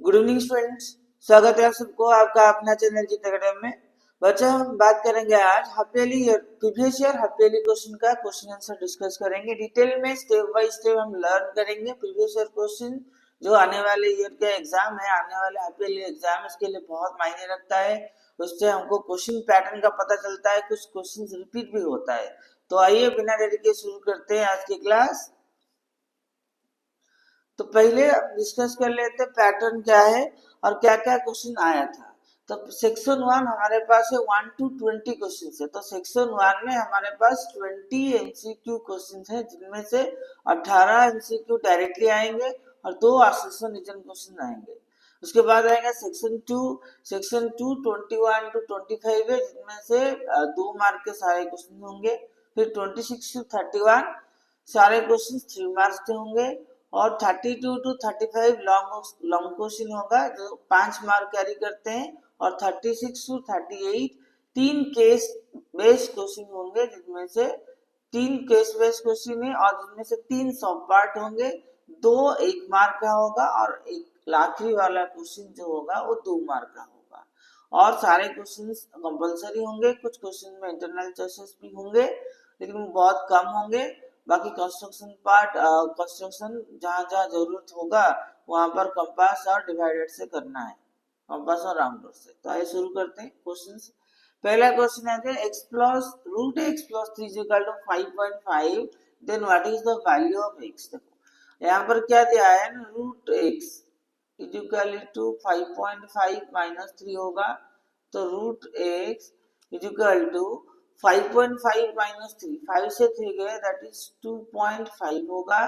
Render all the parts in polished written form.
Good evening students. स्वागत है आप सबको आपका अपना चैनल जीत अकेडमी में। बच्चा हम बात करेंगे आज half yearly previous year half yearly question का क्वेश्चन आंसर डिस्कस करेंगे। डिटेल में स्टेप बाय स्टेप हम लर्न करेंगे प्रीवियस ईयर क्वेश्चन जो आने वाले ईयर का एग्जाम है, आने वाले हाफ ईयरली एग्जाम, इसके लिए बहुत मायने रखता है। उससे हमको क्वेश्चन पैटर्न का पता चलता है, कुछ क्वेश्चन रिपीट भी होता है। तो आइए बिना देरी के शुरू करते हैं आज की क्लास। तो पहले डिस्कस कर लेते पैटर्न क्या है और क्या क्या क्वेश्चन आया था। तो सेक्शन 1 हमारे पास है 1 to 20 क्वेश्चन है। तो सेक्शन 1 में हमारे पास 20 एमसीक्यू क्वेश्चन है, जिनमें से 18 एमसीक्यू डायरेक्टली आएंगे और 2 आसोसिएशन रीजन क्वेश्चन आएंगे। उसके बाद आएगा सेक्शन 2। सेक्शन 2 21 to 25 है, जिनमें से 2 मार्क के सारे क्वेश्चन होंगे। फिर 26 to 31 सारे क्वेश्चन 3 मार्क्स के होंगे। और 32 to 35 लॉन्ग क्वेश्चन होगा जो 5 मार्क कैरी करते हैं। और 36 to 38 3 केस बेस्ड क्वेश्चन होंगे, जिनमें से 3 केस बेस्ड क्वेश्चन है और जिनमें से 3 सब पार्ट होंगे। 2 1 मार्क का होगा और एक आखिरी वाला क्वेश्चन जो होगा वो 2 मार्क का होगा। और सारे क्वेश्चन कंपलसरी होंगे। कुछ क्वेश्चन में इंटरनल चॉइसेस भी होंगे, लेकिन बहुत कम होंगे। बाकी कंस्ट्रक्शन पार्ट, कंस्ट्रक्शन जहाँ जहाँ जरूरत होगा वहां पर कंपास और डिवाइडेड से करना है, कंपास और राउंडर से। तो आइए शुरू करते हैं क्वेश्चन। पहला क्वेश्चन है x plus root x plus 3 equal to 5.5, then what is the value of x। देखो यहाँ पर क्या दिया है ना, root x equal to 5.5 minus 3 होगा। तो root x equal to 5.5 minus 3, 5 से 3 गए दैट इज 2.5 होगा।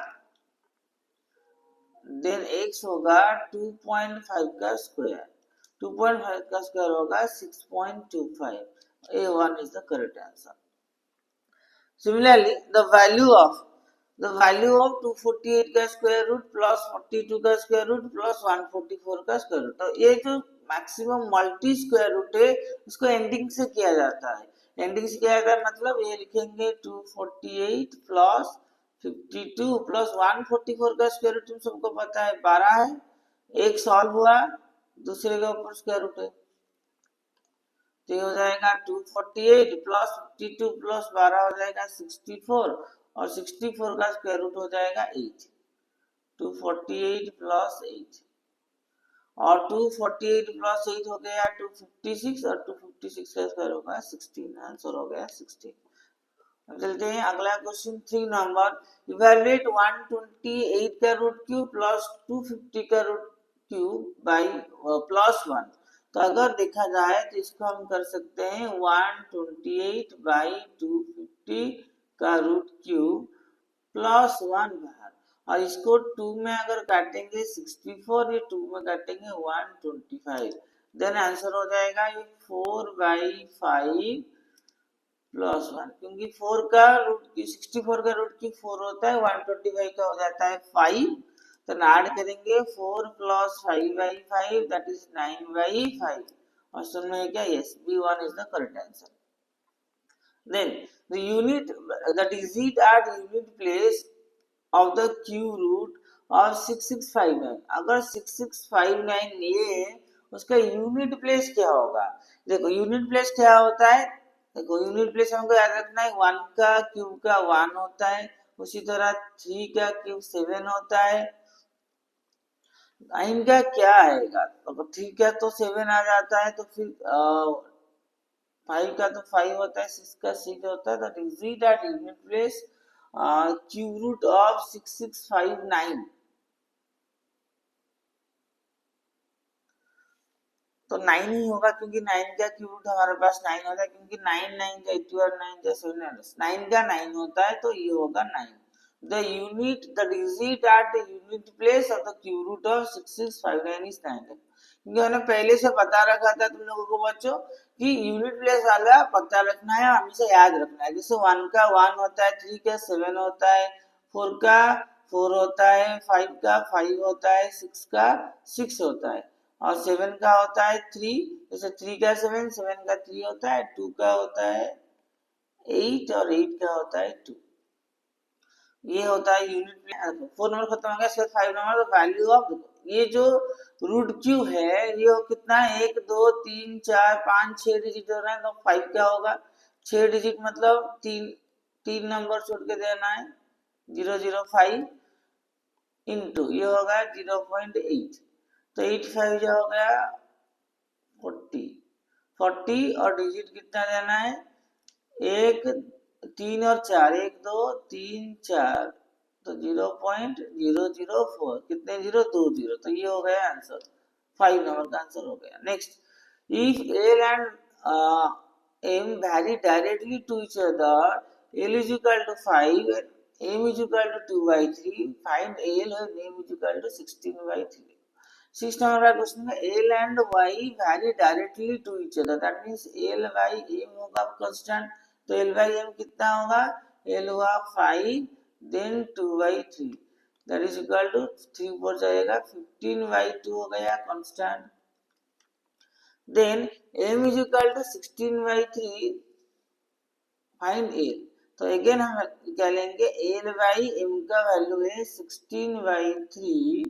देन x होगा 2.5 का स्क्वायर, 2.5 का स्क्वायर होगा 6.25। A1 is the correct answer. Similarly, the value of 248 का स्क्वायर रूट प्लस 42 का स्क्वायर रूट प्लस 144 का स्क्वायर रूट। तो ये जो मैक्सिमम मल्टी स्क्वायर रूट है उसको एंडिंग से किया जाता है। एंडिंग से किया जाता है मतलब ये लिखेंगे 248 प्लस 52 प्लस 144 का स्क्वायर रूट तुम सबको पता है 12 है। एक सॉल्व हुआ, दूसरे के ऊपर स्क्वायर रूट है। तो ये हो जाएगा 248 प्लस 52 प्लस 12 हो जाएगा 64 और 64 का स्क्वायर रूट हो जाएगा 8। 248 प्लस 8 और 248 प्लस 8 हो गया 256 और 256 का स्क्वायर होगा 16। आंसर हो गया 16। अब चलते हैं अगला क्वेश्चन 3 नंबर। इवैल्यूएट 128 का रूट क्यूब प्लस 250 का रूट क्यूब बाई प्लस 1। तो अगर देखा जाए तो इसको हम कर सकते हैं 128 बाई 250 का रूट क्यूब प्लस 1 बाहर, और इसको 2 में अगर काटेंगे 64, ये 2 में काटेंगे 125। देन आंसर हो जाएगा ये 4 बाई 5 प्लस 1, क्योंकि 4 का रूट की 64 का रूट की 4 होता है, 125 का हो जाता है 5। तो ऐड करेंगे 4 plus 5 by 5 that is 9 by 5। Option में है क्या? Yes, B1 is the correct answer. Then the unit the digit at unit place of the cube root और 6659। अगर 6659 लिए उसका यूनिट प्लेस क्या होगा? देखो यूनिट प्लेस क्या होता है, देखो यूनिट प्लेस हमको याद रखना है 1 का क्यूब का 1 होता है, उसी तरह 3 का क्यूब 7 होता है। 9 का क्या आएगा? अगर 3 का तो 7 आ जाता है, तो फिर 5 का तो 5 होता है, 6 का 6 होता है। That is it at unit place cube root of 6659। तो 9 ही होगा, क्योंकि 9 का क्यूब रूट हमारे पास 9 होता है, क्योंकि 9 9 का 81 9 का 7 9 का 9 होता है, तो ये होगा 9। The unit the digit at the unit place of the cube root of 6659 is 9। क्योंकि हमने पहले से बता रखा था तुम लोगों को बच्चों कि यूनिट प्लेस वाला पता रखना है, हमेशा याद रखना है। जैसे 1 का 1 होता है, 3 का 7 होता है, 4 का 4 होता है, 5 का 5 होता है, 6 का 6 होता है, और 7 का होता है 3। जैसे 3 का 7, 7 का 3 होता है, 2 का होता है 8 और 8 का होता है 2। ये होता है यूनिट प्लेस। 4 नंबर खत्म हो गया, 5 नंबर वैल्यू ऑफ ये जो रूट क्यू है ये कितना है, 1 2 3 4 5 6 डिजिट हो रहा है, तो 5 क्या होगा, 6 डिजिट मतलब तीन नंबर छोड़ के देना है, 005 इंटू ये होगा 0.8, तो 8 5 हो गया 40 और डिजिट कितना देना है, एक 3 और 4, 1 2 3 4, तो 0.004, कितने जीरो, 2 जीरो, तो ये हो गया आंसर, 5 नंबर का आंसर हो गया। Next, if l and m vary directly to each other, l is equal to 5 and m is equal to 2/3, find al and m is equal to 16/3। 6 number का question है, l and y vary directly to each other, that means l by m होगा constant, तो l by m कितना होगा, l हुआ 5 then 2/3, that is equal to 3 4 जाएगा 15/2 हो गया constant, then m is equal to 16/3, find l, तो again हम क्या लेंगे, एल बाई एम का वैल्यू है 16/3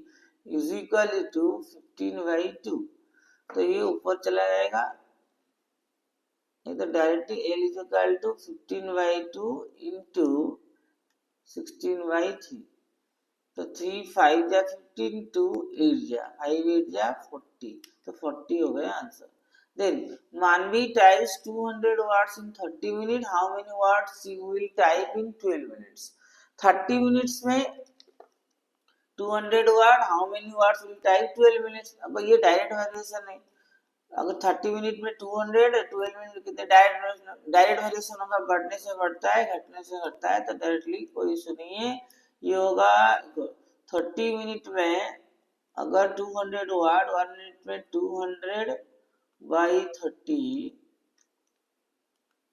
इज इक्वल टू 15/2, तो ये ऊपर चला जाएगा, ये तो directly l is equal to 15/2 into 16/3, तो 3 5 जा 15 2 8 जा 5 8 जा 40, तो 40 हो गया answer. Then Manvi types 200 words in 30 minutes. How many words she will type in 12 minutes? 30 minutes में 200 word, how many words will type 12 minutes? अब ये डायरेक्ट वेरिएशन है, अगर 30 मिनट में 200 12 मिनट कितने, डायरेक्ट वेरिएशन होगा, बढ़ने से बढ़ता है घटने से घटता है, तो डायरेक्टली कोई इशू नहीं है, ये होगा 30 मिनट में अगर 200 वर्ड, 1 मिनट में 200 बाई 30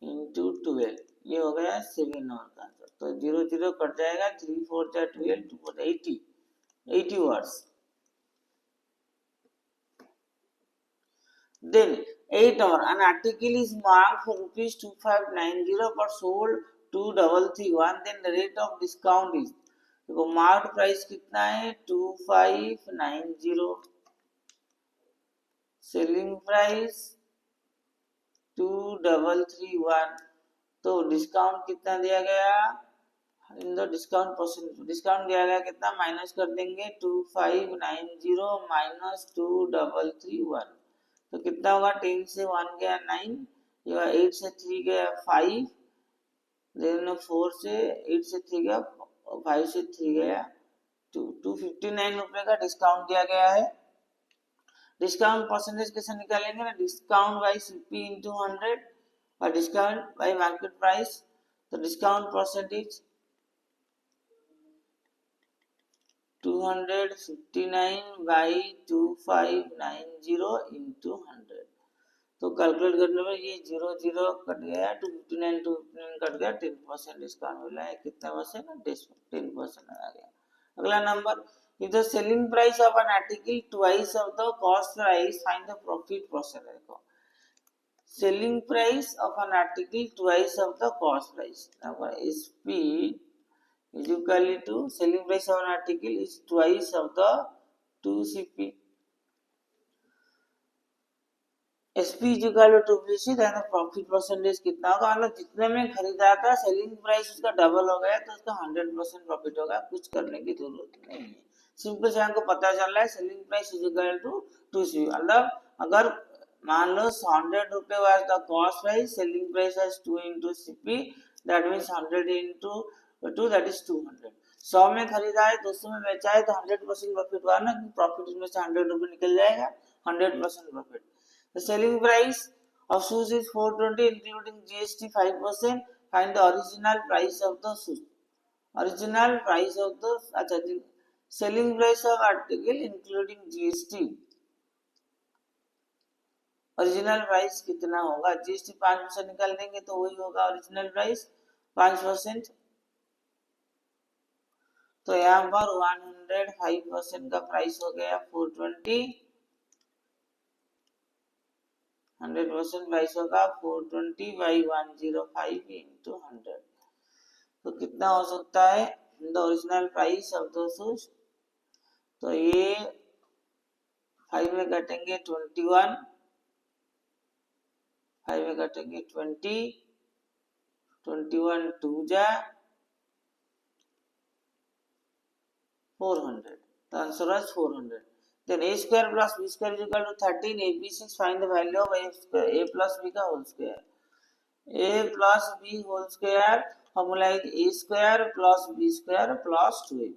इंटू 12, ये हो गया 7 नंबर का आंसर, तो 0 0 कट जाएगा, 3 4 जा 12, 2 4 80 words. Then 8 number, an article is marked for rupees 2590 but sold 2331, then the rate of discount is, देखो मार्क्ड प्राइस कितना है 2590, सेलिंग प्राइस 2331, तो डिस्काउंट कितना दिया गया, in the discount percent, discount दिया गया कितना, माइनस कर देंगे 2590 माइनस 2331, तो कितना होगा, 10 से 1 गया 9, ये 8 से 3 गया 5, देन 4 से 8 से 3 गया, 5 से 3 गया 2, 259 रुपए का डिस्काउंट दिया गया है। डिस्काउंट परसेंटेज कैसे निकालेंगे ना, डिस्काउंट बाई सीपी इंटू 100 और डिस्काउंट बाई मार्केट प्राइस, तो डिस्काउंट परसेंटेज 259 बाई 2590 इंटू 100, तो कैलकुलेट करने में ये 0 0 कट गया, 259 कट गया, 10% डिस्काउंट मिला है, कितना परसेंट, 10% आ गया। अगला number, if the selling price of an article twice of the cost price, find the profit percent। देखो selling price of an article twice of the cost price, SP is equal to selling price of an article is twice of the 2CP, SP is equal to 2PC, then the profit percentage कितना होगा, मतलब जितने में खरीदा था selling price उसका double हो गया, तो उसका 100% प्रॉफिट होगा, कुछ करने की जरूरत नहीं है, सिंपल से हमको पता चल रहा है selling price is equal to 2CP, मतलब अगर मान लो 100 रुपए was the cost price, selling price was 2 into CP, that means 100 into 2 that is 200, 100 में खरीदा है 200 में बेचा है, तो 100% प्रॉफिट हुआ ना, प्रॉफिट में से 100 रुपए निकल जाएगा, 100% profit. The selling price of shoes is 420 including GST 5%, find the original price of the shoes, original price of the, अच्छा selling price of article including GST, original price कितना होगा, जीएसटी 5% निकाल देंगे तो वही होगा ओरिजिनल प्राइस 5%, तो यहाँ पर 105% का प्राइस हो गया 420, 100% प्राइस होगा 420 बाई 105 इंटू 100, तो कितना हो सकता है the original price of the shoes, तो ये 5 में काटेंगे 21, 5 में काटेंगे 20, 21 2 जा 400. The answer is 400. Then a square plus b square is equal to 13. A, B, 6. Find the value of a square, a plus b का whole square. A plus b whole square formula is a square plus b square plus 2ab.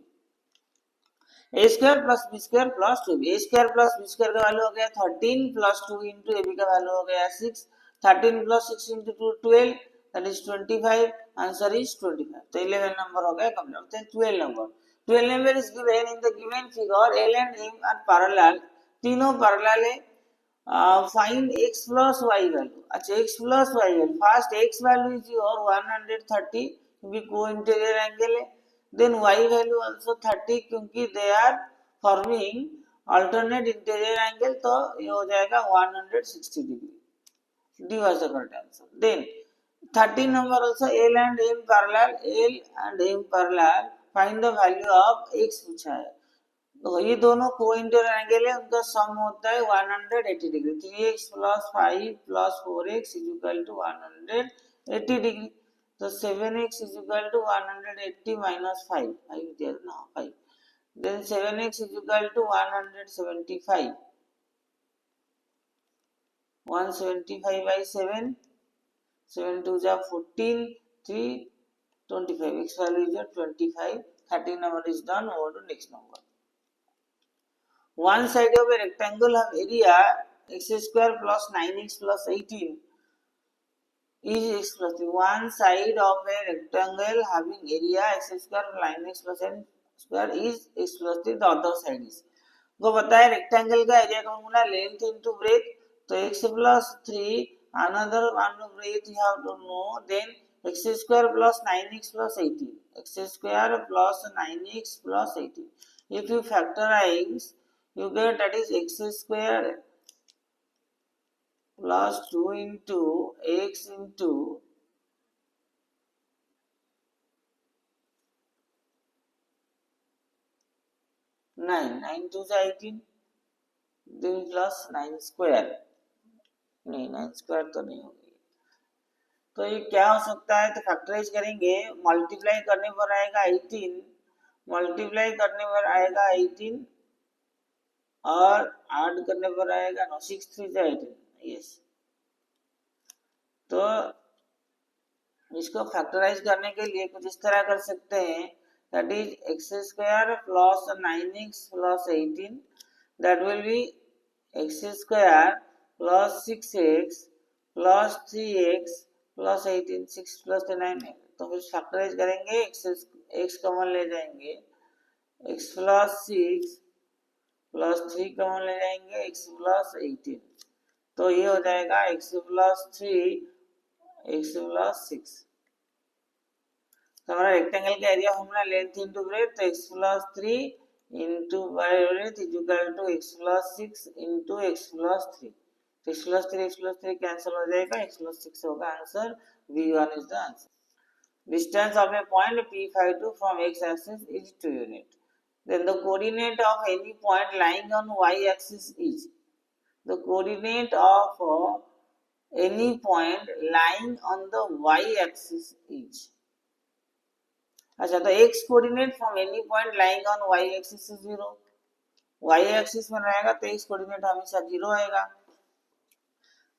A square plus b square plus 2ab. A square plus b square का value हो गया 13 plus 2 into ab का value हो गया 6. 13 plus 6 into 2 12. That is 25. Answer is 25. तो 11 number हो गया complete. Then 12 number. 12 number is given in the given figure. L and M are parallel. तीनों parallel है. Find x plus y value. अच्छा x plus y value. First x value is your 130 क्योंकि co-interior angle है. Then y value also 30 क्योंकि they are forming alternate interior angle तो ये हो जाएगा 160 degree. D was the correct answer. Then 13 number also L and M parallel. L and M parallel. Find the value of x पूछा है. तो ये दोनों को-इंटीरियर एंगल है, उनका सम होता है 180 degree. 3x plus 5 plus 4x is equal to 180 degree. तो 7x is equal to 180 minus 5. 5 there now 5. Then 7x is equal to 175. 175 by 7. 7 2 is 14. 3 25. X value is 25. 13 number is done. Over to next number. One side of a rectangle have area x square plus 9x plus 18 is x plus 3. One side of a rectangle having area x square plus 9x plus 10 square is x plus 3. The other side is. को बताया rectangle का area का formula length into breadth. तो x plus 3 another one breadth you have to know. Then x square plus 9x plus 18. X square plus 9x plus 18. If you factorize, you get that is x square plus 2 into x into 9. 9 2 is 18. Then plus 9 square. नहीं 9 square तो नहीं होगी. तो ये क्या हो सकता है? तो फैक्टराइज करेंगे. मल्टीप्लाई करने पर आएगा 18. मल्टीप्लाई करने पर आएगा 18 और ऐड करने पर आएगा 9 6 3 is 18. यस. तो इसको फैक्टराइज करने के लिए कुछ इस तरह कर सकते हैं. That is x square plus 9x plus 18. That will be x square plus 6x plus 3x plus 18. 6 plus 9. तो फिर फैक्टराइज करेंगे. एक्स कॉमन ले जाएंगे. x प्लस 6 प्लस 3 कॉमन ले जाएंगे. x plus 18. तो ये हो जाएगा x प्लस 3 x प्लस 6. तो हमारा रेक्टेंगल का area formula length into breadth. तो x plus 3 into breadth is equal to x plus 6 into x plus 3. तो x प्लस 3 कैंसिल हो जाएगा. x प्लस 6 होगा answer. V1 is the answer. Distance of a point P52 from x-axis is 2 units. Then the coordinate of any point lying on y-axis is. The coordinate of any point lying on the y-axis is. अच्छा तो x coordinate from any point lying on y-axis is 0. y-axis में रहेगा तो x coordinate हमेशा 0 आएगा.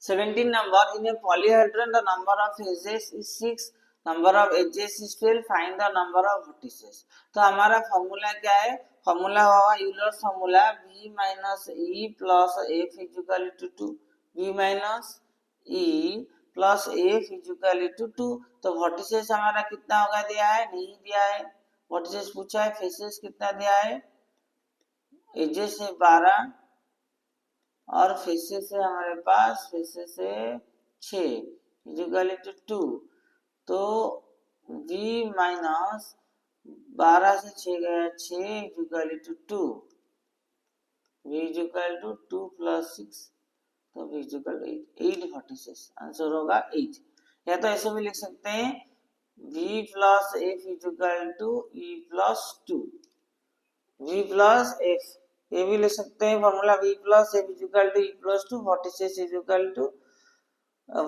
17 number in a polyhedron the number of edges is 6. Number of edges is 12. Find the number of vertices. तो हमारा formula क्या है? Formula होगा Euler formula b minus e plus f is equal to 2. b minus e plus f is equal to 2. तो vertices हमारा कितना होगा दिया है? नहीं दिया है. वर्टिसेस पूछा है. फेसेस कितना दिया है? एजेस है 12 और फेसेस है हमारे पास. फेसेस है 6 is equal to 2. तो v माइनस 12 से 6 गया 6 is equal to 2. v is equal to 2 plus 6. तो v is equal to 8 vertices. Answer होगा 8. या तो ऐसे भी लिख सकते हैं v plus f is equal to e plus 2. v plus f ये भी ले सकते हैं formula v plus f equal to e plus two vertices is equal to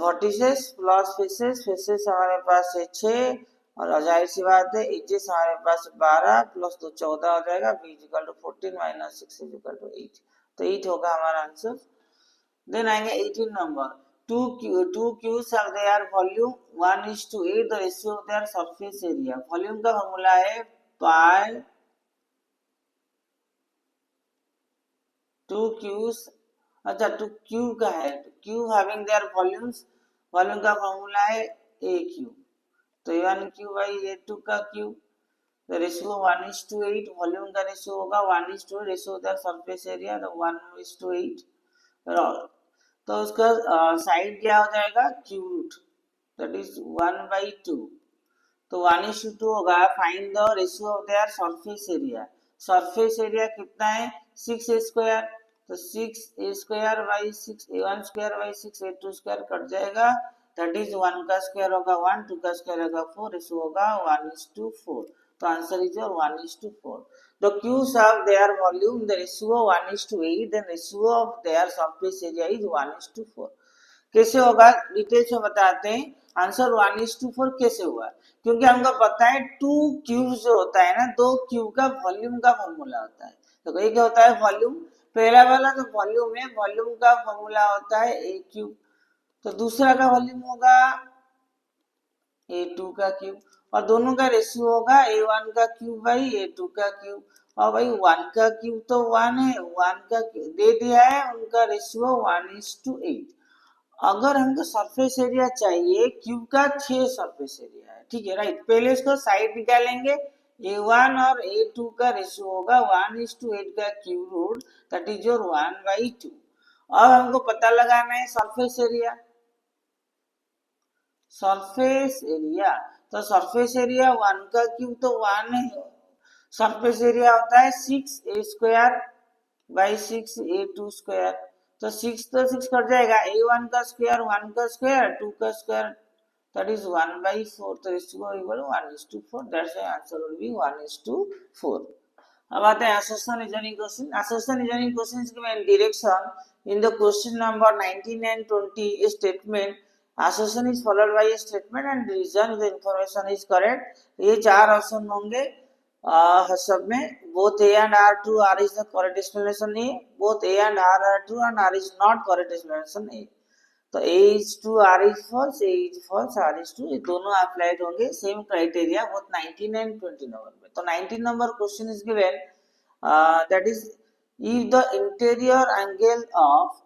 vertices plus faces, faces हमारे पास है 6 और जाहिर सी बात है एजेस हमारे पास 12 प्लस 2 14 हो जाएगा, v equal to 14 minus 6 equal to 8, तो 8 होगा हमारा आंसर। देन आएंगे 18 number, two cubes have their volume 1:8, the ratio of their surface area। Volume का फॉर्मूला है पाई टू क्यूब्स, अच्छा टू क्यूब का है, cube having their volumes, volume का फॉर्मूला है ए क्यूब, तो a one cube by a two का cube, the ratio 1:8, volume का रेशियो होगा 1:8, रेशियो देयर सरफेस एरिया तो 1:8, तो उसका साइड क्या हो जाएगा क्यूब रूट, दैट इज 1/2, तो 1:2 होगा। Find the ratio of their surface area, surface area कितना है 6 स्क्वायर, तो 6 a square by 6 a one square by 6 a two square cut जाएगा, दैट इज 1 का स्क्वायर होगा 1, 2 का स्क्वायर होगा 4, रेशियो होगा 1:4, तो answer is your 1:4। The cubes have their volume the ratio 1:8, then ratio of their surface area is 1:4। कैसे होगा details में बताते हैं, आंसर 1:4 कैसे हुआ, क्योंकि हमको पता है टू क्यूब जो होता है ना, दो क्यूब का वॉल्यूम का फॉर्मूला होता है, तो ये क्या होता है वॉल्यूम, पहला वाला जो वॉल्यूम है वॉल्यूम का फॉर्मूला होता है ए क्यूब, तो दूसरा का वॉल्यूम होगा ए टू का क्यूब, और दोनों का रेशियो होगा ए वन का क्यूब बाई ए टू का क्यूब, और भाई वन का क्यूब तो वन है, वन का दे दिया है उनका रेशियो 1:8। अगर हमको सरफेस एरिया चाहिए क्यूब का 6 सरफेस एरिया है, ठीक है राइट, पहले इसको साइड निकालेंगे, a1 और a2 का रेशियो होगा 1:8 का cube root, that is your 1/2। अब हमको पता लगाना है सरफेस एरिया, सरफेस एरिया, तो सरफेस एरिया 1 का क्यूब तो 1 है, सरफेस एरिया होता है 6 a square by 6 a two square, तो 6 तो 6 कट जाएगा, ए वन का स्क्वायर 1 का स्क्वायर 2 का स्क्वायर, दैट इज 1/4, तो ratio equal 1:4, that's why answer will be 1:4। अब आते हैं assertion reasoning question। Assertion reasoning question is given direction in the question number 19 and 20, a statement, assertion is followed by a statement and reason the information is correct। ये चार option होंगे सब में, both A and R true, R is the correct explanation A, both A and R are true and R is not correct explanation A, तो A is true, R is false, A is false, R is true, ये दोनों applied होंगे same criteria both 19 and 20 number में। तो 19 number question is given, that is if the interior angle of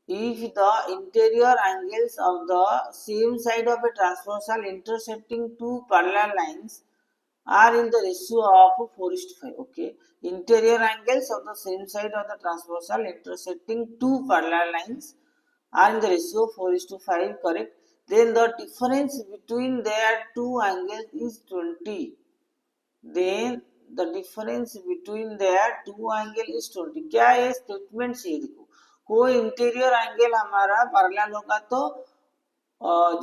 if the interior angles of the same side of a transversal intersecting two parallel lines are in the ratio of 4:5, okay, interior angles of the same side of the transversal intersecting two parallel lines are in the ratio 4:5, correct, then the difference between their two angles is 20, then the difference between their two angle is 20। क्या है statement से देखो, कोई interior angle हमारा parallel होगा तो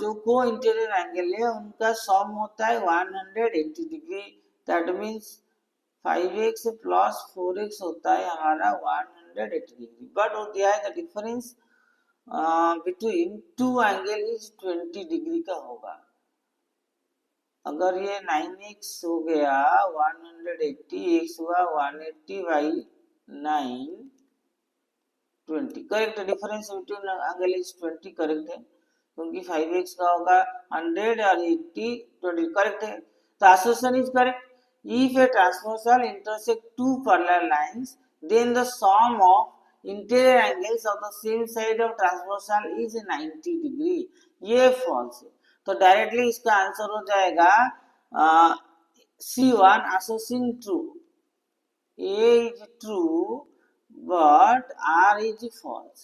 जो को इंटीरियर एंगल है उनका सम होता है 180 degree, that means 5x plus 4x होता है हमारा 180 डिग्री, बट वो दिया है the difference between two angle is 20 degree का होगा। अगर ये 9x हो गया 180, x हुआ 180 by 9 20, correct, difference between angle is 20 correct है, क्योंकि 5x का होगा 100 और 80 20 करेक्ट है, तो assertion is correct। If a transversal intersect two parallel lines, then the sum of interior angles of the same side of transversal is 90 degree, ये false है, तो डायरेक्टली इसका आंसर हो जाएगा C1 asserting true, A is true but R is false,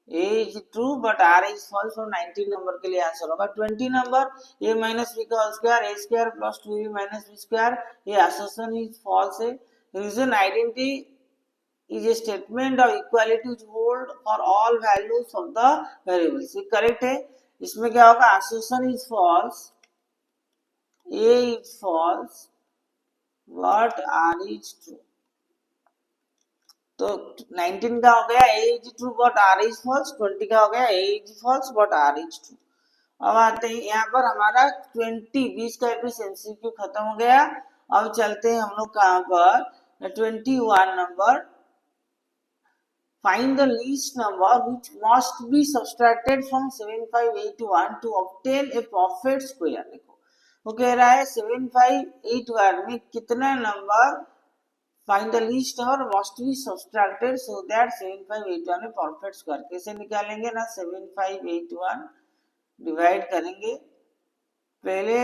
A is true but R is false, और 19 number के लिए answer होगा। 20 नंबर A माइनस बी का whole square A square plus 2B minus b square, ये assertion is false है। Reason identity is a statement of equality which hold for all values of the variables, ये correct है। इसमें क्या होगा assertion is false, A is false what r is true। तो 19 का हो गया a is true but r is false, 20 का हो गया a is false but r is true। अब आते हैं यहाँ पर हमारा 20 का MCQ खत्म हो गया। अब चलते हैं हम लोग कहाँ पर 21 number. Find the least number which must be subtracted from 7581 to obtain a perfect square। देखो वो कह रहा है 7581 में कितना number, find the least number must be subtracted so that 7581 में परफेक्ट स्क्वायर। कैसे निकालेंगे ना, 7581 डिवाइड करेंगे, पहले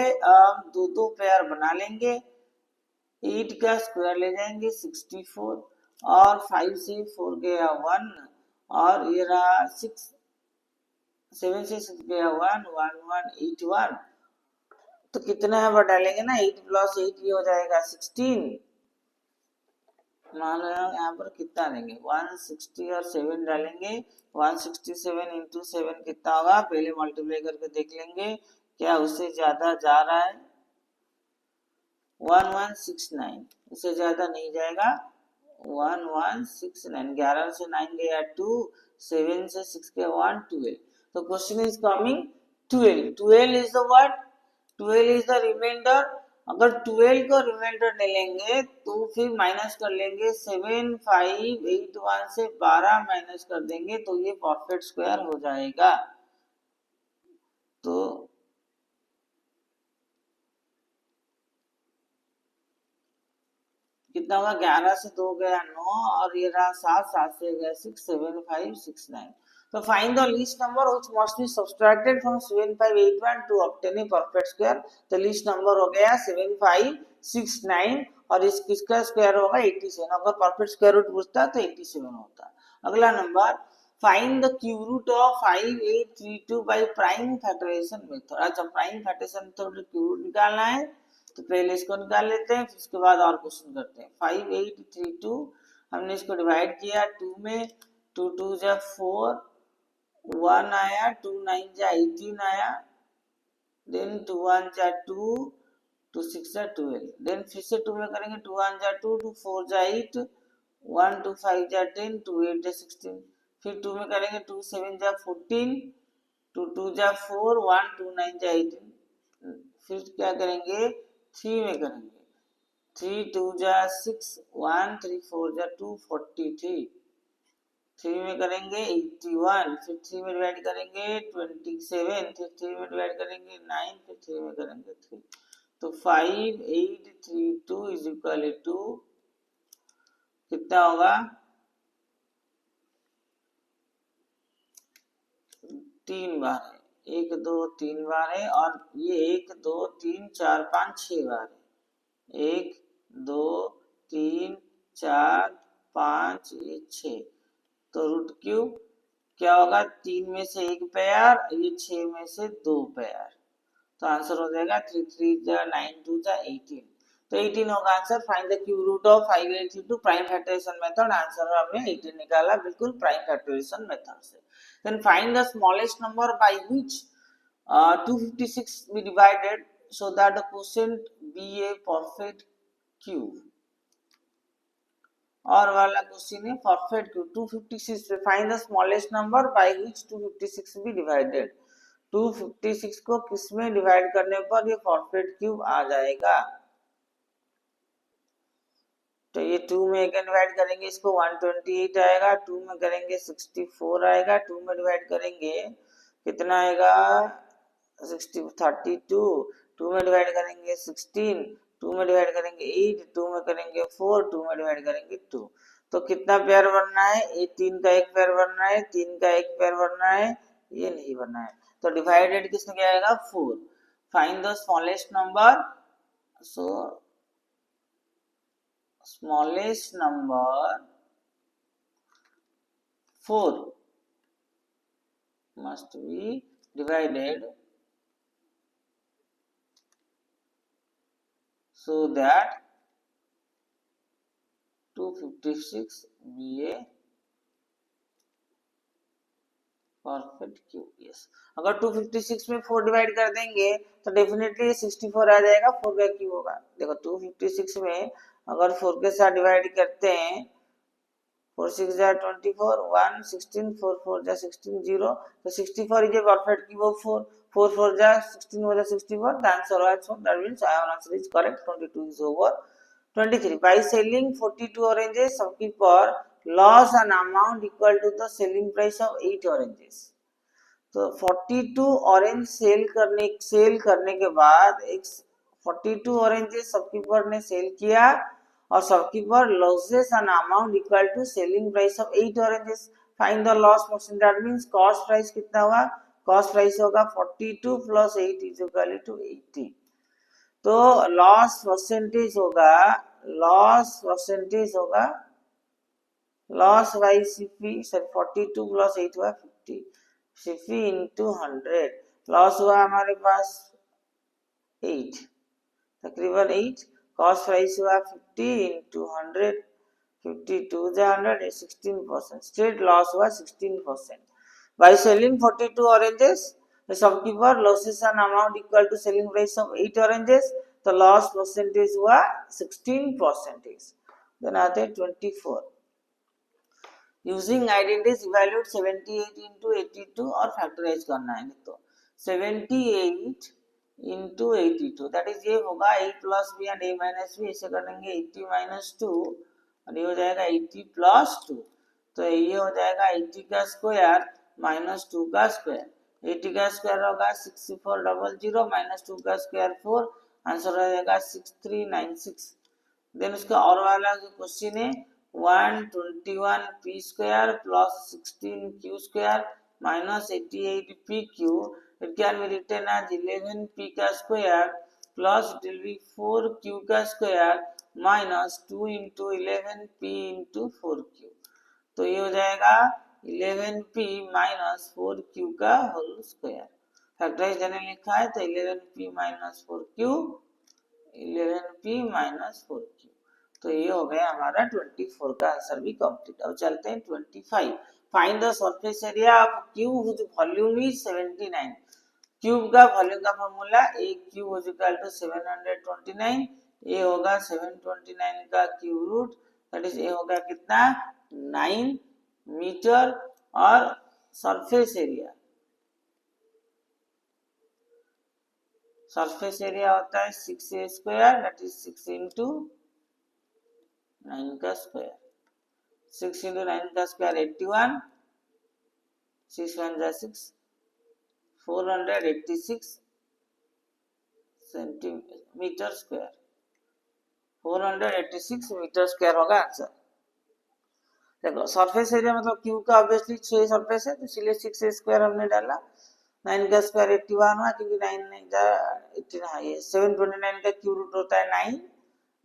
दो दो पेयर बना लेंगे, 8 का स्क्वायर ले जाएंगे 64 और 5 से 4 गया 1 और ये रहा 6, 7 से 6 गया 1 1 1 8 1। तो कितना है वो डालेंगे ना, 8 प्लस 8 ये हो जाएगा 16। मान लो यहाँ पर कितना देंगे 160 और 7 डालेंगे, 167 इंटू 7 कितना होगा, पहले मल्टीप्लाई करके देख लेंगे क्या उससे ज्यादा जा रहा है, 1169, उससे ज्यादा नहीं जाएगा, 1169। 11 से 9 गया 2, 7 से 6 गया 1 12। तो question is coming 12। 12 is the what, 12 is the remainder. अगर 12 को रिमाइंडर ले लेंगे तो फिर माइनस कर लेंगे, 7581 से 12 माइनस कर देंगे तो ये परफेक्ट स्क्वायर हो जाएगा। तो कितना होगा, 11 से 2 गया 9 और ये रहा 7, 7 से गया 6, 7 5 6 9। तो find the least number which must be subtracted from 7581 to obtain a perfect square. तो लीस्ट नंबर हो गया 7569 और इस किसका स्क्वायर होगा 87। अगर परफेक्ट स्क्वायर रूट पूछता है तो 87 होता। अगला number, find the cube root of 5832 by prime factorization method. अच्छा, prime factorization method cube root निकालना है तो पहले इसको निकाल लेते हैं, फिर उसके बाद और क्वेश्चन करते हैं। 5832 हमने इसको डिवाइड किया 2 में, 2 2 जा 4, 1 आया, 2 9 जा 18 आया, देन 2 1 जा 2, 2 6 जा 12, देन फिर से 2 में करेंगे, 2 1 जा 2, 2 4 जा 8, 1 2 5 जा 10, 2 8 जा 16, फिर 2 में करेंगे, 2 7 जा 14, 2 2 जा 4, 1 2 9 जा 18, फिर क्या करेंगे 3 में करेंगे, 3 2 जा 6, 1 3 4 जा 2 43, 3 में करेंगे 81, फिर 3 में डिवाइड करेंगे 27, फिर 3 में डिवाइड करेंगे 9, फिर 3 में करेंगे 3। तो 5832 इज इक्वल टू कितना होगा, 3 बार है, 1 2 3 बार है और ये 1 2 3 4 5 6 बार है, 1 2 3 4 5 ये 6। तो रूट क्यूब क्या होगा, 3 में से 1 पेयर, ये 6 में से 2 पेयर। तो आंसर हो जाएगा 3 3 जा 9 2 जा 18। तो 18 होगा answer. Find the cube root of 5832 prime factorization method. Answer हमने 18 निकाला बिल्कुल प्राइम फैक्टराइजेशन मेथड से। Then find the smallest number by which 256 be divided so that the quotient be a perfect cube। और वाला क्वेश्चन है perfect cube 256 पे find the smallest number by which 256 be divided. 256 को किस में divide करने पर ये परफेक्ट क्यूब आ जाएगा। तो ये 2 में अगेन डिवाइड करेंगे इसको 128 आएगा, 2 में करेंगे 64 आएगा, 2 में डिवाइड करेंगे कितना आएगा 60 32, 2 में डिवाइड करेंगे 16, 2 में डिवाइड करेंगे 8, 2 में करेंगे 4, 2 में डिवाइड करेंगे 2। तो कितना पेयर बनना है, ये 3 का एक पेयर बनना है, 3 का एक पेयर बनना है, ये नहीं बनना है। तो डिवाइडेड किसमें क्या आएगा 4। Find the smallest number. So smallest number 4 must be divided so that 256 be a perfect cube, yes. अगर 256 में 4 डिवाइड कर देंगे तो डेफिनेटली 64 आ जाएगा, 4 का क्यूब होगा। देखो 256 में अगर 4 के साथ डिवाइड करते हैं, 4 6 जा 24, 1 16, 4 4 जा 16, 0, तो 64 is a perfect cube of 4, 4 4 जा 16 was 64, the answer was 4, that means our answer is correct, 22 is over. 23, by selling 42 oranges, shopkeeper lost an amount equal to the selling price of 8 oranges. तो 42 orange cell करने के बाद एक 42 oranges shopkeeper ने sell किया और shopkeeper losses an amount equal to selling price of 8 oranges. Find the loss percent, that means cost price कितना हुआ, कॉस्ट प्राइस होगा 42 प्लस 8 इज इक्वल टू 80। तो लॉस परसेंटेज होगा, लॉस परसेंटेज होगा loss by CP, sorry 42 plus 8 हुआ 50, CP into 100, loss हुआ हमारे पास 8, तकरीबन 8, कॉस्ट प्राइस हुआ 50 इंटू 100, 52 जा 100, 16%, स्ट्रेट लॉस हुआ 16%। By selling 42 oranges, the shopkeeper loses an amount equal to selling price of 8 oranges, तो लॉस परसेंटेज हुआ 16%। देन आते हैं 24, यूजिंग आइडेंटिटीज इवैल्यूएट 78 into 82 और फैक्टराइज करना है। तो 78 into 82 दैट इज ये होगा a plus b and a minus b, ऐसे करेंगे 80 माइनस 2 और ये हो जाएगा 80 प्लस 2, तो ये हो जाएगा 80 का स्क्वायर माइनस 2 का स्क्वायर, 80 का स्क्वायर होगा 6400 माइनस 2 का स्क्वायर 4, आंसर हो जाएगा 6396। देन उसका और वाला जो क्वेश्चन है 121 p square plus 16 q square minus 88 p q, it can be written as 11 p का square plus it will be 4 q का square minus 2 into 11 p into 4 q, तो ये हो जाएगा 11 p minus 4 q का होल स्क्वायर। फैक्टराइज देने लिखा है तो 11 p minus 4 q, 11 p minus 4 q, तो ये हो गया हमारा 24 का आंसर भी कंप्लीट। अब चलते हैं 25, find the surface area of cube which volume is 79। Cube का वॉल्यूम का formula a cube is equal to 729, a होगा 729 का cube root, that is a होगा कितना 9 मीटर, और सरफेस एरिया, सरफेस एरिया होता है 6a square, that is 6 into 9 का स्क्वायर, 6 into 9 का स्क्वायर 81, 6 1 जा 6, 486 सेंटीमीटर स्क्वायर, 486 मीटर स्क्वायर होगा आंसर। देखो सरफेस एरिया मतलब क्यूब का ऑब्वियसली 6 सरफेस है तो इसलिए 6 स्क्वायर हमने डाला, 9 का स्क्वायर 81 हुआ क्योंकि 9 नहीं जा 18, ये 729 का क्यूब रूट होता है 9,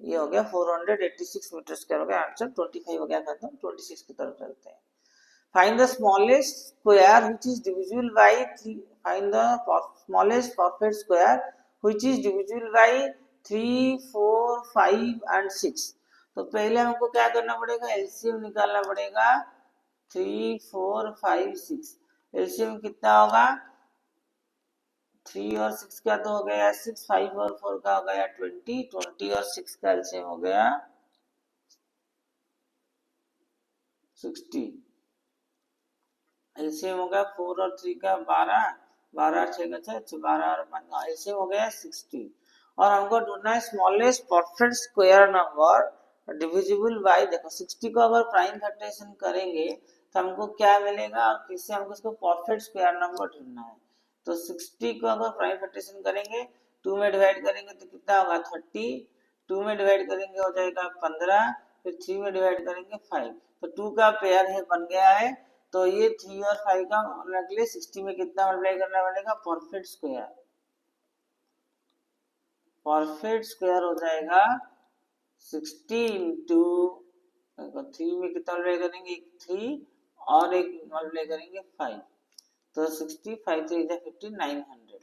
ये हो गया 486 मीटर स्क्वायर हो गया आंसर। 25 हो गया खत्म, 26 की तरफ चलते हैं। Find the smallest square which is divisible by 3, find the smallest perfect square which is divisible by 3 4 5 and 6। तो पहले हमको क्या करना पड़ेगा, एलसीएम निकालना पड़ेगा। 3 4 5 6 एलसीएम कितना होगा, 3 और 6 का तो हो गया 6, 5 और 4 का हो गया 20, 20 और 6 का एलसीएम हो गया 60, एलसीएम हो गया 4 और 3 का 12, 12 6 का 6, 12 और 5 एलसीएम हो गया 60। और हमको ढूंढना है smallest perfect square number divisible by, देखो 60 को अगर प्राइम फैक्टराइजेशन करेंगे तो हमको क्या मिलेगा और किससे हमको इसको परफेक्ट स्क्वायर नंबर ढूंढना है। तो 60 को अगर प्राइम फैक्टराइजेशन करेंगे 2 में डिवाइड करेंगे तो कितना होगा 30, 2 में डिवाइड करेंगे हो जाएगा 15, फिर 3 में डिवाइड करेंगे 5, तो 2 का पेयर है बन गया है। तो ये 3 और 5 का अगले 60 में कितना मल्टीप्लाई करना पड़ेगा, परफेक्ट स्क्वायर, परफेक्ट स्क्वायर हो जाएगा 60 इंटू 3 में कितना मल्टीप्लाई करेंगे 3 और एक मल्टीप्लाई करेंगे 5, तो 60 5 3 50 900,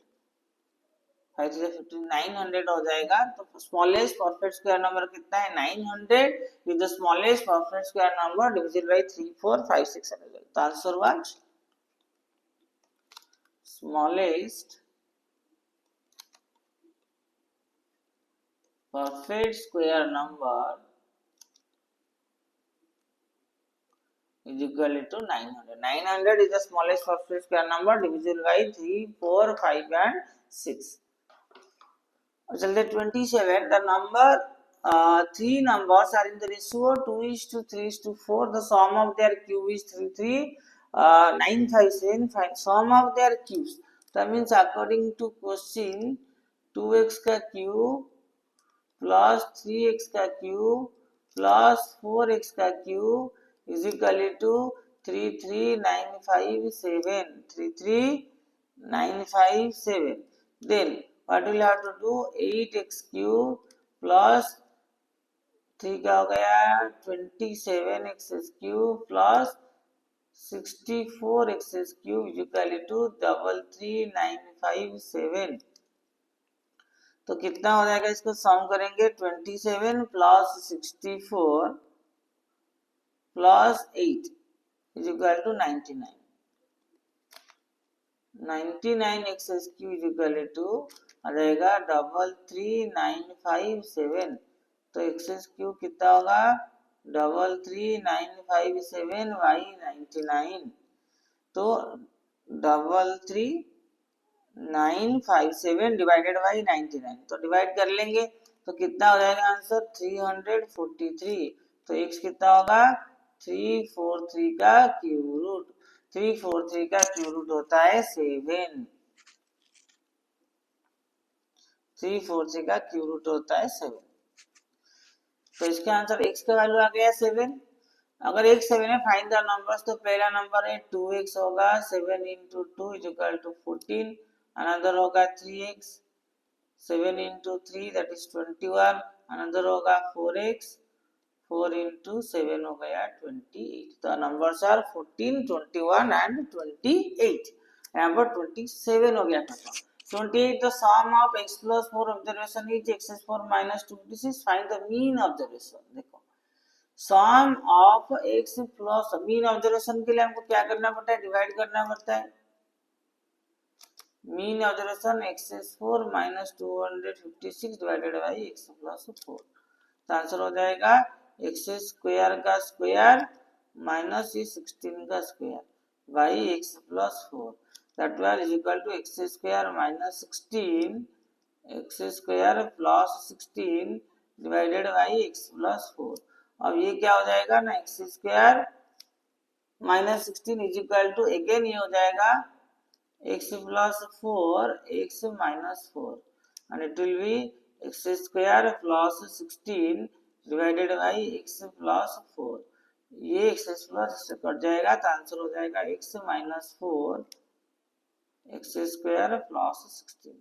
5 3 50 900 हो जाएगा। तो स्मॉलेस्ट परफेक्ट स्क्वायर नंबर कितना है 900, is the smallest perfect square number divisible by 3 4 5 6 7। तो answer was smallest perfect square number is equal to 900. 900 is the smallest perfect square number divisible by 3, 4, 5 and 6. चलते 27. The number three numbers are in the ratio 2:3:4. The sum of their cube is 33,957. Sum of their cubes. That means according to question 2x का cube plus 3x का cube plus 4x का cube is equal to 33,957. 33,957. Then what will have to do? 8x cube plus 3 का हो गया 27x cube plus 64x cube is equal to 33,957. तो कितना हो जाएगा? इसको सम करेंगे 27 plus 64 plus 8 is equal to 99. 99x Q is equal to आ जाएगा 33,957. तो एक्स क्यू कितना होगा? 33,957 बाई 99. तो 33,957 डिवाइडेड बाई 99. तो डिवाइड कर लेंगे तो कितना हो जाएगा आंसर? 343. तो x कितना होगा? 343 का क्यूब रूट. 343 का क्यूब रूट होता है 7. 343 का क्यूब रूट होता है 7. तो इसका आंसर x का वैल्यू आ गया 7. अगर x 7 है फाइंड द नंबर्स. तो पहला नंबर है 2x होगा 7 into 2 is equal to 14. Another होगा 3x 7 into 3 that is 21. Another होगा 4x 4 into 7 हो गया 28. तो नंबर्स आर 14, 21 and 28. यहाँ पर 27 हो गया खत्म. 28 the sum of x plus 4 observation is x plus minus 256. Find the mean observation. देखो sum of x plus mean observation के लिए हमको क्या करना पड़ता है? डिवाइड करना पड़ता है. Mean observation x4 minus 256 divided by x plus 4. तो आंसर हो जाएगा x स्क्वायर का स्क्वायर माइनस 16 का square by x plus 4. That was is equal to x square minus 16 x square plus 16 divided by x plus 4. अब ये क्या हो जाएगा ना? X square minus 16 is equal to again ये हो जाएगा x plus 4 x minus 4 and it will be x square plus 16 divided by x plus 4. ये एक्स प्लस कट जाएगा तो आंसर हो जाएगा x minus 4 x square plus 16.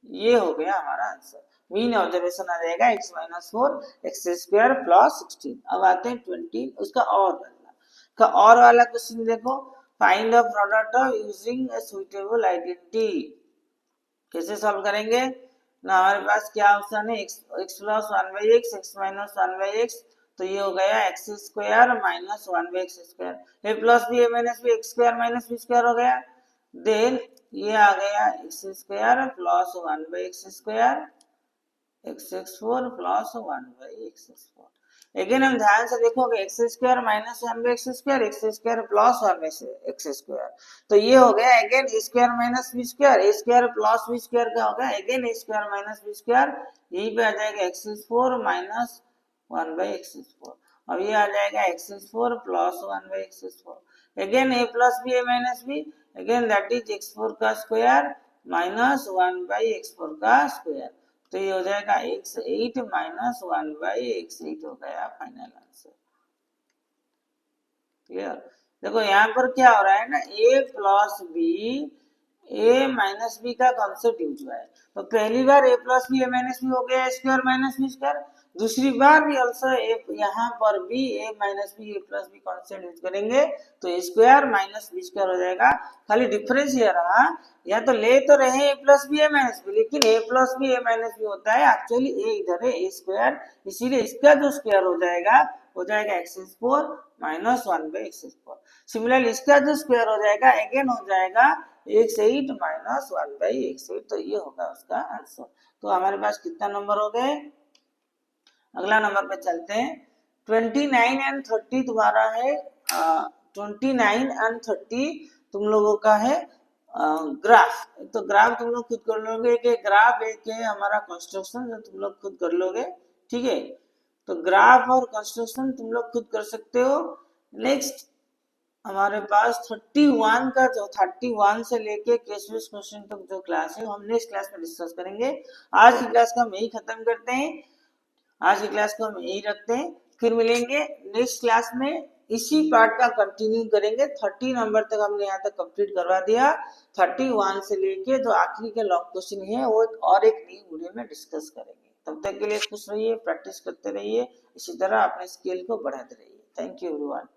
ये हो गया हमारा आंसर. मीन ऑब्जर्वेशन आ जाएगा x minus 4 x square plus 16. अब आते हैं 20 उसका और वाला क्वेश्चन देखो. Find the product of using a suitable identity. कैसे सॉल्व करेंगे ना? हमारे पास क्या ऑप्शन है? x plus 1 by x x minus 1 by x. तो ये हो गया x square minus 1 by x square. A plus b a minus b x square minus b square हो गया. देन ये आ गया x square plus 1 by x square x4 plus 1 by x4. Again हम ध्यान से देखोगे x square minus 1 by x square x square plus 1 by x square. तो ये हो गया अगेन ए स्क्वायर माइनस बी स्क्वायर. ए स्क्वायर प्लस बी स्क्वायर का होगा अगेन ए स्क्वायर माइनस बी स्क्वायर. यही पे आ जाएगा x4 माइनस 1 बाई x4. अब ये आ जाएगा x4 plus 1 by x4. Again a plus b a minus b again that is x4 का स्क्वायर माइनस 1 बाई x4 का स्क्वायर. तो ये हो जाएगा x8 माइनस 1 बाई x8 हो गया फाइनल आंसर. क्लियर? देखो यहाँ पर क्या हो रहा है ना? a plus b a minus b का कॉन्सेप्ट यूज हुआ है. तो पहली बार a plus b a minus b हो गया स्क्वायर माइनस बी स्क्वायर. दूसरी बार भी ऑल्सो यहाँ पर भी a minus b a plus b concept use करेंगे तो a square minus b square हो जाएगा. खाली डिफरेंस ये रहा या तो ले तो रहे a plus b a minus b लेकिन a plus b a minus b होता है एक्चुअली a इधर है a स्क्वायर. इसीलिए इसका जो स्क्वायर हो जाएगा x4 minus 1 by x4. Similarly इसका जो स्क्वायर हो जाएगा अगेन हो जाएगा x8 माइनस 1/x8, तो ये होगा उसका आंसर। तो हमारे पास कितना नंबर हो गए? अगला नंबर पे चलते हैं। 29 एंड 30 तुम्हारा है, 29 एंड 30 तुम लोगों का है ग्राफ। तो ग्राफ तुम लोग खुद कर लोगे, कि ग्राफ एक है हमारा कंस्ट्रक्शन जो तुम लोग खुद कर लोगे, ठीक है। तो ग्राफ और कंस्ट्रक्शन तुम लोग खुद कर सकते हो। नेक्स्ट हमारे पास 31 का, जो 31 से लेके केस बेस्ड क्वेश्चन तक जो क्लास है, हम नेक्स्ट क्लास में डिस्कस करेंगे। आज की क्लास का हम यही खत्म करते हैं, आज की क्लास को हम यही रखते हैं। फिर मिलेंगे नेक्स्ट क्लास में, इसी पार्ट का कंटिन्यू करेंगे। 30 नंबर तक हमने यहाँ तक कंप्लीट करवा दिया। 31 से लेके जो आखिरी के लॉन्ग क्वेश्चन है वो और एक नई वीडियो में डिस्कस करेंगे। तब तक के लिए खुश रहिए, प्रैक्टिस करते रहिए, इसी तरह अपने स्किल को बढ़ाते रहिए। Thank you everyone.